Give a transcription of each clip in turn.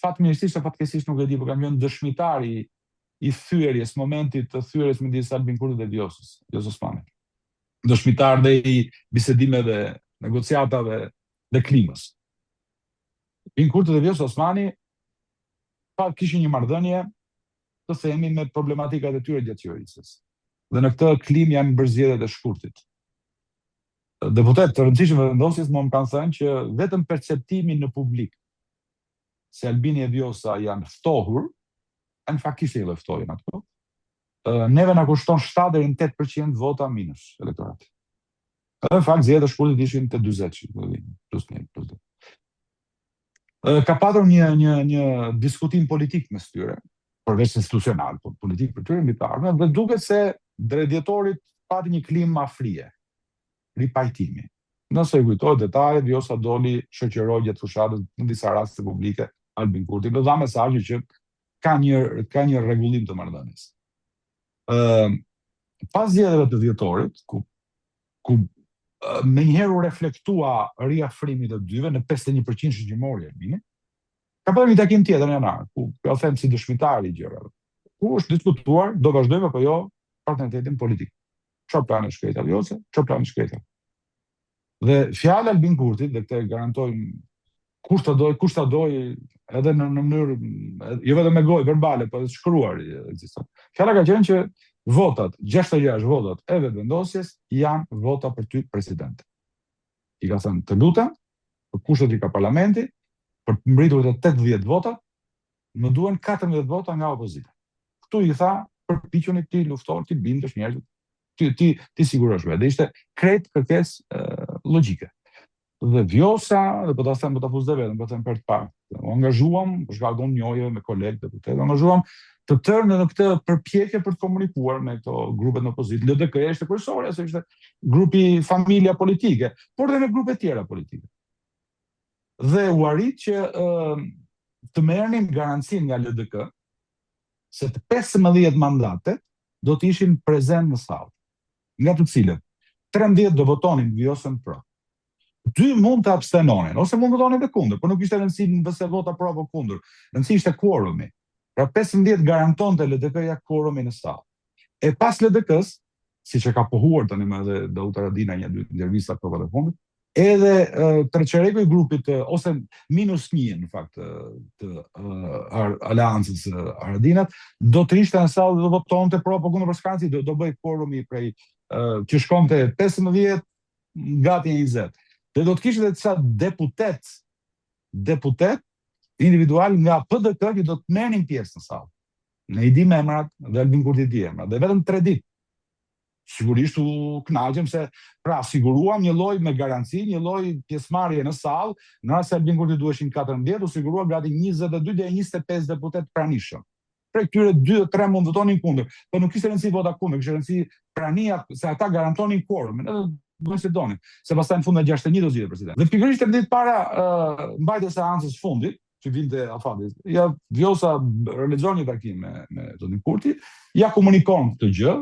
fatmirësisht e fatkeqësisht nuk e di, por kam qenë dëshmitar i thyerjes, momentit të thyerjes midis Albin Kurtit dhe Vjosës Osmanit. Dëshmitar dhe i bisedimeve, negociatave dhe klimës. Albin Kurti dhe Vjosa Osmani kishin një marrëdhënie, të themi, me problematikat e tyre gjatë qeverisjes. Dhe në këtë klimë janë mbërzjedhjet e shkurtit. Deputet të rëndësishëm të vendosjes më kanë thënë që vetëm perceptimi në publik se Albini e Vjosa janë ftohur, në fakt kishte edhe ftohin ato, neve na kushton 7 deri në 8% vota minus elektorati. Në fakt zgjedhjet e shkurtit ishin të 40, plus 1, plus 2. Ka patur një diskutim politik mes tyre, përveç institucional, por politik për tyre mbi të ardhmen, dhe duket se drejt dhjetorit pati një klimë afrie, ripajtimi. Nëse e kujtohet detajet, Vjosa doli shoqëroi gjatë fushatës në disa raste publike Albin Kurti, dhe dha mesazhi që ka një rregullim të marrëdhënies. Pas zgjedhjeve të dhjetorit, ku menjëherë u reflektua riafrimi të dyve në 51% shoqërorë Albini, ka pasur një takim tjetër në janar, ku po them si dëshmitar i gjërave, ku është diskutuar do vazhdojmë apo jo partneritetin politik. Çfarë plani shkretja Vjosa, çfarë plani shkretja. Dhe fjala Albin Kurtit, dhe këtë garantojmë kush ta doj edhe në mënyrë, jo vetëm me gojë verbale, por edhe shkruar ekziston. Fjala ka qenë që votat, 66 votat e vetëvendosjes janë vota për ty president. I ka thënë të lutem, për kushtet i ka parlamenti, për të mbritur të 80 votat, më duhen 14 vota nga opozita. Këtu i tha, përpiquni ti luftor, ti bindesh njerëzit, ti sigurosh vetë. Dhe ishte krejt kërkesë logjike. Dhe Vjosa, dhe po ta them, po ta fuz dhe vetëm, po them për të parë. U angazhuam, për shkakun njëjë me kolegë deputet, u angazhuam të tërë në këtë përpjekje për të komunikuar me këto grupet në opozitë. LDK ishte kryesore, se ishte grupi familja politike, por dhe me grupe tjera politike. Dhe u arrit që të merrnin garancinë nga LDK se të 15 mandatet do të ishin prezent në sallë, nga të cilët 13 do votonin Vjosën pro. 2 mund të abstenonin, ose mund të votonin dhe kundër, por nuk ishte rëndësi nëse vota pro apo kundër. Rëndësi ishte quorumi. Pra 15 garantonte LDK-ja quorumi në sallë. E pas LDK-s, siç e ka pohuar tani më edhe Dauta Radina një dy intervista këto të fundit, edhe treqereku i grupit, ose -1 në fakt të aleancës Haradinat, do të ishte në sallë dhe do votonte pro apo kundër, për shkak se do bëj quorumi prej që shkonte 15 gati 20. Dhe do të kishte edhe disa deputet individual nga PDK që do të merrnin pjesë në sallë. Ne i dim emrat dhe Albin Kurti di emrat, dhe vetëm 3 ditë. Sigurisht u kënaqem se pra siguruam një lloj me garanci, një lloj pjesëmarrje në sallë, në rast se Albin Kurti duheshin 14, u siguruam gati 22 deri 25 deputet pranishëm. Prej këtyre 2-3 mund votonin kundër, por nuk kishte rëndësi vota kundër, kishte rëndësi prania, se ata garantonin quorumin, edhe duhen se donin, se pastaj në fund me 61 do zgjidhej president. Dhe pikërisht 3 ditë para mbajtjes së seancës fundit, që vinte afati, ja Vjosa realizon një takim me zotin Kurti, ja komunikon këtë gjë.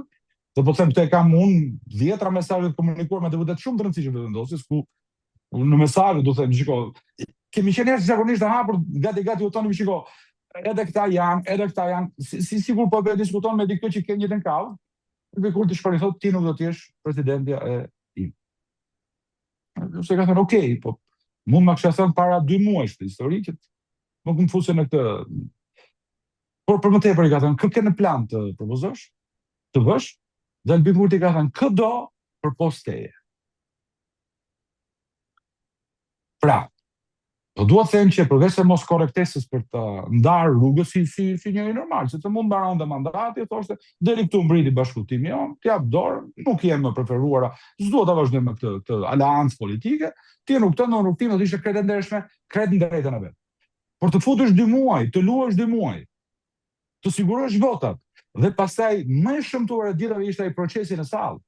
Do po them këtu e kam unë 10 mesazhe të komunikuar me deputet shumë të rëndësishëm të vendosjes, ku në mesazhe do them, shiko, kemi qenë njerëz zakonisht të hapur, gati u tonim, shiko, edhe këta janë, si sigur po bëhet diskuton me diktë që kanë njëtën kallë, dhe Kurti shkoi thotë ti nuk do të jesh presidentja e im. Se ka thënë, okej, po mund më kisha thënë para 2 muajsh të histori që nuk më fuse në këtë. Por për më tepër i ka thënë, kë ke në plan të propozosh, të vësh, dhe Albin Kurti ka thënë, këdo për posteje. Pra, do duhet të them që përveç se mos korrektesës për të ndarë rrugës si njëri normal, se të mund mbaron dhe mandati, thoshte, deri këtu mbriti bashkëpunimi jon, t'jap dorë, nuk jem më preferuara, s'dua ta vazhdoj me këtë aleancë politike, ti nuk të në rrugtim do të ishte krejt e ndershme, krejt në drejtën e vet. Por të futesh 2 muaj, të luash 2 muaj, të sigurosh votat, dhe pastaj më e shëmtuar e ditave ishte ai procesi në sallë.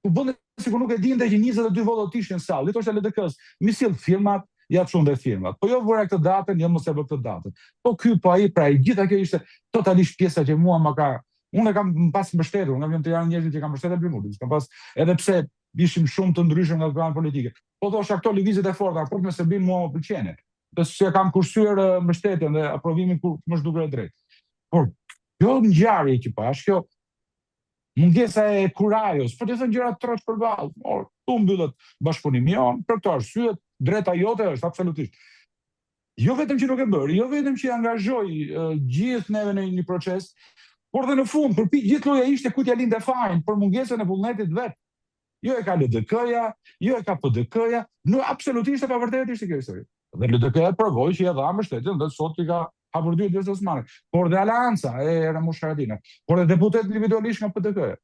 U bënte sikur nuk e dinte që 22 vota të ishin në sallë. Dhe thoshte LDK-s, mi sill firmat, ja çon dhe firmat. Po jo vëra këtë datën, jo mos e bë këtë datën. Po ky po ai, pra gjitha kjo ishte totalisht pjesa që mua më ka. Unë kam pas mbështetur, nga vjen të janë njerëzit që kanë mbështetur Bimutin, kam pas edhe pse ishim shumë të ndryshëm nga plani politike. Po thosha këto lëvizjet e forta, por me Serbin mua më pëlqenin. se kam kursyer mbështetjen dhe aprovimin kur më zhduket drejt. Por kjo ngjarje që pash, kjo mungesa e kurajos, po të thënë gjëra troç përballë, tu mbyllet bashkëpunimi jon, për këtë arsye drejta jote është absolutisht. Jo vetëm që nuk e bërë, jo vetëm që angazhoi gjithë neve në një proces, por dhe në fund, gjithë loja ishte ku t'ja linte fajin për mungesën e vullnetit vetë. Jo e ka LDK-ja, jo e ka PDK-ja, absolutisht e pa vërtetë ishte kjo histori. Dhe LDK-ja provoi që ia dha mbështetjen dhe sot i ka hapur dy Vjosë Osmani, por dhe Aleanca e Ramush Haradinaj, por dhe deputet individualisht nga PDK-ja.